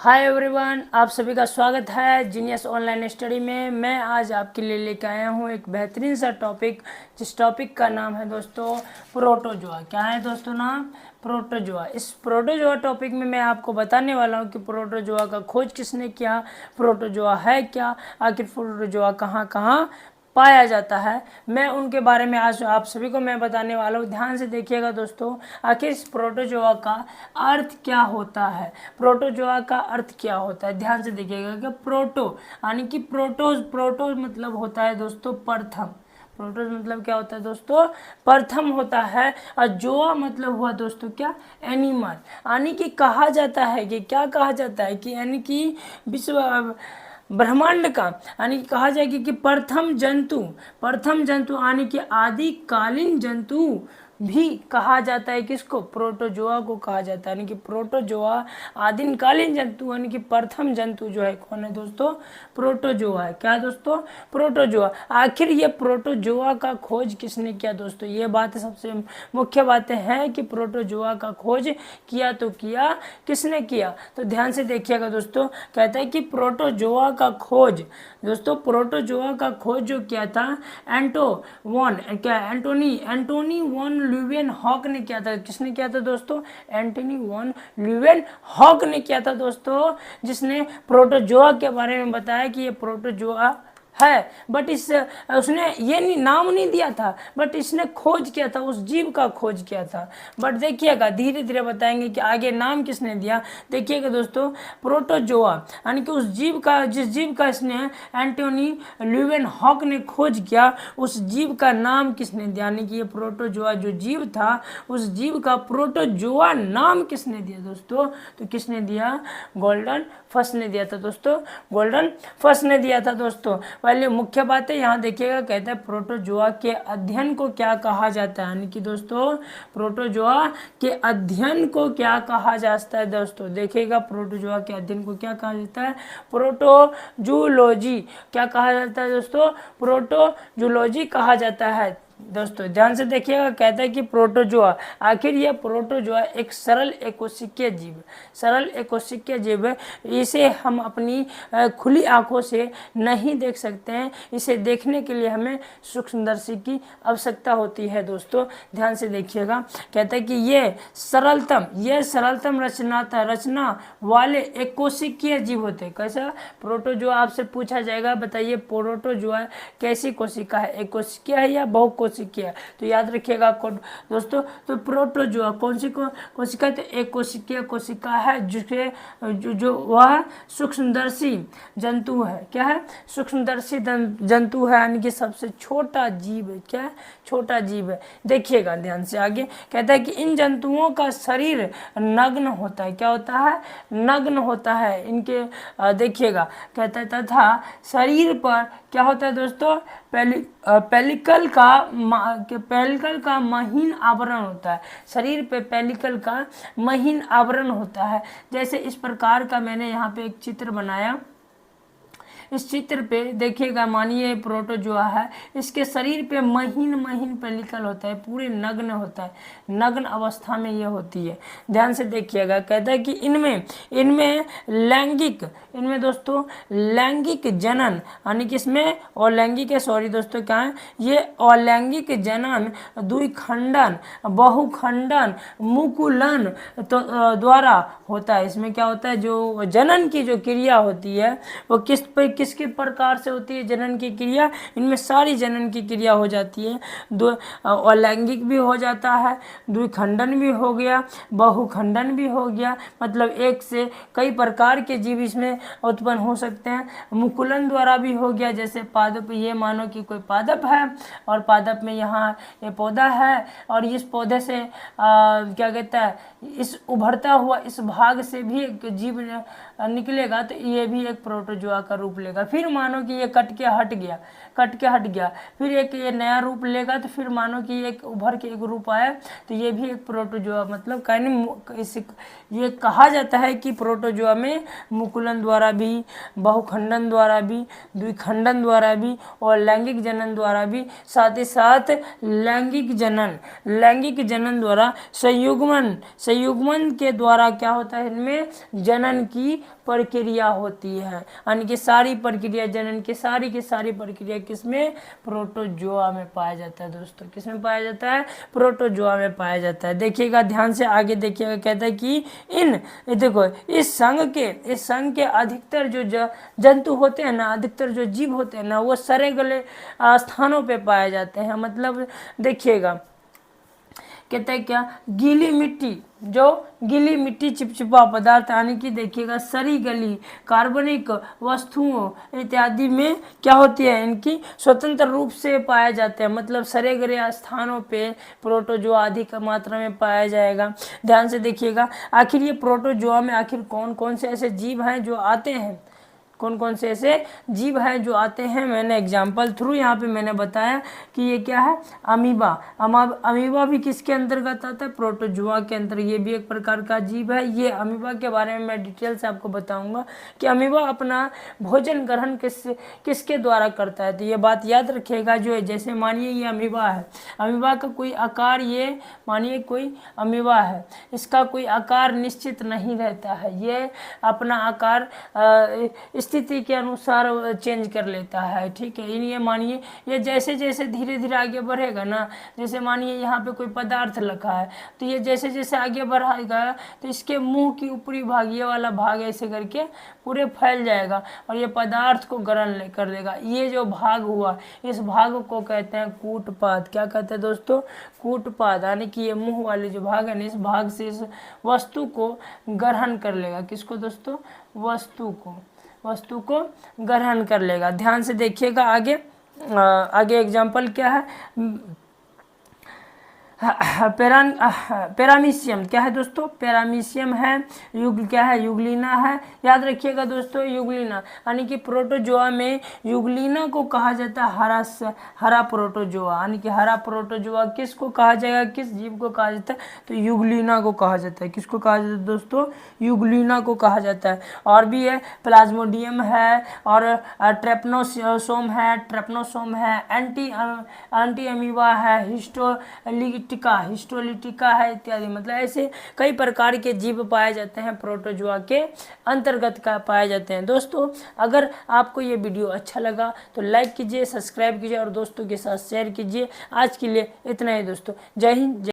Hi everyone, आप सभी का स्वागत है जीनियस ऑनलाइन स्टडी में। मैं आज आपके लिए लेकर आया हूँ एक बेहतरीन सा टॉपिक, जिस टॉपिक का नाम है दोस्तों प्रोटोजोआ। क्या है दोस्तों नाम? प्रोटोजोआ। इस प्रोटोजोआ टॉपिक में मैं आपको बताने वाला हूँ कि प्रोटोजोआ का खोज किसने किया, प्रोटोजोआ है क्या, आखिर प्रोटोजोआ कहाँ कहाँ पाया जाता है। मैं उनके बारे में आज आप सभी को मैं बताने वाला हूँ। ध्यान से देखिएगा दोस्तों, आखिर इस प्रोटोजोआ का अर्थ क्या होता है। प्रोटोजोआ का अर्थ क्या होता है, ध्यान से देखिएगा कि प्रोटो यानी कि प्रोटो मतलब होता है दोस्तों प्रथम। प्रोटोज मतलब क्या होता है दोस्तों? प्रथम होता है। और जोआ मतलब हुआ दोस्तों क्या? एनिमल। यानी कि कहा जाता है कि क्या कहा जाता है कि यानी कि विश्व ब्रह्मांड का यानी कि कहा जाएगा कि प्रथम जंतु यानी कि आदिकालीन जंतु भी कहा जाता है। किसको? प्रोटोजोआ को कहा जाता है। यानी कि प्रोटोजोआ आदिकालीन जंतु यानी कि प्रथम जंतु जो है कौन है दोस्तों? प्रोटोजोआ है। क्या दोस्तों? प्रोटोजोआ। आखिर ये प्रोटोजोआ का खोज किसने किया दोस्तों? ये बात सबसे मुख्य बातें हैं कि प्रोटोजोआ का खोज किया तो किया किसने किया, तो ध्यान से देखिएगा दोस्तों। कहता है कि प्रोटोजोआ का खोज दोस्तों, प्रोटोजोआ का खोज जो किया था एंटोनी वॉन ल्यूवेनहॉक ने किया था। किसने किया था दोस्तों? एंटोनी वॉन ल्यूवेनहॉक ने किया था दोस्तों, जिसने प्रोटोजोआ के बारे में बताया कि ये प्रोटोजोआ है। बट उसने ये नाम नहीं दिया था, बट इसने खोज किया था, उस जीव का खोज किया था। बट देखिएगा धीरे धीरे बताएंगे कि आगे नाम किसने दिया। देखिएगा दोस्तों, प्रोटोजोआ यानी कि उस जीव का, जिस जीव का इसने एंटोनी ल्यूवेनहॉक ने खोज किया, उस जीव का नाम किसने दिया। यानी कि ये प्रोटोजोआ जो जीव था, उस जीव का प्रोटोजोआ नाम किसने दिया दोस्तों? तो किसने दिया? गोल्डन फर्स्ट ने दिया था दोस्तों। गोल्डन फर्स्ट ने दिया था दोस्तों। पहले मुख्य बात है यहाँ देखिएगा, कहता है प्रोटोजोआ के अध्ययन को क्या कहा जाता है। यानी कि दोस्तों प्रोटोजोआ के अध्ययन को क्या कहा जाता है दोस्तों? देखिएगा प्रोटोजोआ के अध्ययन को क्या कहा जाता है? प्रोटोजूलॉजी। क्या कहा जाता है दोस्तों? प्रोटोजूलॉजी कहा जाता है दोस्तों। ध्यान से देखिएगा, कहता है कि प्रोटोजोआ, आखिर यह प्रोटोजोआ एक सरल एकोशिकीय जीव है। इसे हम अपनी खुली आंखों से नहीं देख सकते हैं। इसे देखने के लिए हमें सूक्ष्मदर्शी की आवश्यकता होती है दोस्तों। ध्यान से देखिएगा, कहता है कि ये सरलतम रचना वाले एकोशिकीय जीव होते हैं। कैसा? प्रोटोजोआ आपसे पूछा जाएगा, बताइए प्रोटोजोआ कैसी कोशिका है, एकोशिकीय है या बहुकोशिकीय है? तो याद रखिएगा दोस्तों, तो प्रोटोजोआ कौन सी कोशिका? तो एक कोशिकीय कोशिका है, जिसके जो वह सूक्ष्मदर्शी जंतु है। क्या है? सूक्ष्मदर्शी जंतु है, यानी कि सबसे छोटा जीव है। क्या है? छोटा जीव है। देखिएगा ध्यान से आगे, कहता है कि इन जंतुओं का शरीर नग्न होता है। क्या होता है? नग्न होता है इनके। देखिएगा, कहता है तथा शरीर पर क्या होता है दोस्तों? पेलिकल का महीन आवरण होता है। शरीर पे पेलिकल का महीन आवरण होता है। जैसे इस प्रकार का मैंने यहाँ पे एक चित्र बनाया। इस चित्र पे देखिएगा, मानिए प्रोटोजोआ है, इसके शरीर पे महीन पेलिकल होता है, पूरे नग्न होता है, नग्न अवस्था में ये होती है। ध्यान से देखिएगा, कहता है कि इनमें दोस्तों लैंगिक जनन, यानी कि इसमें अलैंगिक है, सॉरी दोस्तों क्या है ये? अलैंगिक जनन, द्विखंडन, बहुखंडन, मुकुलन तो द्वारा होता है। इसमें क्या होता है? जो जनन की जो क्रिया होती है वो किसके प्रकार से होती है? जनन की क्रिया, इनमें सारी जनन की क्रिया हो जाती है। अलैंगिक भी हो जाता है, द्विखंडन भी हो गया, बहुखंडन भी हो गया, मतलब एक से कई प्रकार के जीव इसमें उत्पन्न हो सकते हैं। मुकुलन द्वारा भी हो गया, जैसे पादप, ये मानो कि कोई पादप है और पादप में यहाँ ये पौधा है और इस पौधे से क्या कहता है, इस उभरता हुआ इस भाग से भी एक जीव निकलेगा, तो ये भी एक प्रोटोजोआ का रूप लेगा। फिर मानो कि ये कट के हट गया, फिर एक ये नया रूप लेगा, तो फिर मानो कि एक उभर के एक रूप आया, तो ये भी एक प्रोटोजोआ, मतलब ये कहा जाता है कि प्रोटोजोआ में मुकुलन द्वारा भी, बहुखंडन द्वारा भी, द्विखंडन द्वारा भी और लैंगिक जनन द्वारा भी, साथ ही साथ लैंगिक जनन द्वारा संयुग्मन के द्वारा क्या होता है, इनमें जनन की प्रक्रिया होती है। यानी कि सारी प्रक्रिया, जनन की सारी प्रक्रिया किसमें, प्रोटोजोआ में पाया जाता है दोस्तों। किसमें पाया जाता है, प्रोटोजोआ में पाया जाता है। देखिएगा ध्यान से आगे देखिएगा, कहता है कि देखो इस संघ के अधिकतर जो जंतु होते हैं ना, अधिकतर जो जीव होते हैं ना, वो सरे गले स्थानों पे पाए जाते हैं। मतलब देखिएगा कहता है क्या, गीली मिट्टी चिपचिपा पदार्थ, यानी कि देखिएगा सरी गली कार्बनिक वस्तुओं इत्यादि में क्या होती है, इनकी स्वतंत्र रूप से पाए जाते हैं। मतलब सरे गले स्थानों पे प्रोटोजोआ अधिक मात्रा में पाया जाएगा। ध्यान से देखिएगा, आखिर ये प्रोटोजोआ में आखिर कौन कौन से ऐसे जीव हैं जो आते हैं, कौन कौन से ऐसे जीव हैं जो आते हैं। मैंने एग्जाम्पल थ्रू यहाँ पे मैंने बताया कि ये क्या है, अमीबा भी किसके अंतर्गत आता है, प्रोटोजोआ के अंतर्गत। ये भी एक प्रकार का जीव है। ये अमीबा के बारे में मैं डिटेल से आपको बताऊंगा कि अमीबा अपना भोजन ग्रहण किसके द्वारा करता है। तो ये बात याद रखिएगा, जो है जैसे मानिए ये अमीबा है, अमीबा का कोई आकार, ये मानिए कोई अमीबा है, इसका कोई आकार निश्चित नहीं रहता है, ये अपना आकार स्थिति के अनुसार चेंज कर लेता है। ठीक है, ये मानिए ये जैसे जैसे धीरे धीरे आगे बढ़ेगा ना, जैसे मानिए यहाँ पे कोई पदार्थ रखा है, तो ये जैसे जैसे आगे बढ़ाएगा तो इसके मुंह की ऊपरी भाग, ये वाला भाग ऐसे करके पूरे फैल जाएगा और ये पदार्थ को ग्रहण कर लेगा। ये जो भाग हुआ, इस भाग को कहते हैं कूटपाद। क्या कहते हैं दोस्तों, कूटपाद। यानी कि ये मुंह वाले जो भाग है ना, इस भाग से इस वस्तु को ग्रहण कर लेगा। किसको दोस्तों, वस्तु को ग्रहण कर लेगा। ध्यान से देखिएगा आगे एग्जाम्पल क्या है, पैरामीशियम क्या है दोस्तों, पैरामीशियम है, क्या है, युगलीना है। याद रखिएगा दोस्तों, युगलीना यानी कि प्रोटोजोआ में युगलीना को कहा जाता है हरा प्रोटोजोआ। यानी कि हरा प्रोटोजोआ किसको कहा जाएगा, किस जीव को कहा जाता है, तो युगलीना को कहा जाता है। किसको कहा जाता है दोस्तों, युगलीना को कहा जाता है। और भी है, प्लाज्मोडियम है और ट्रेपनोसोम है, एंटी अमीबा है, हिस्टोलिटिका है इत्यादि। मतलब ऐसे कई प्रकार के जीव पाए जाते हैं, प्रोटोजोआ के अंतर्गत का पाए जाते हैं। दोस्तों अगर आपको ये वीडियो अच्छा लगा तो लाइक कीजिए, सब्सक्राइब कीजिए और दोस्तों के साथ शेयर कीजिए। आज के लिए इतना ही दोस्तों, जय हिंद।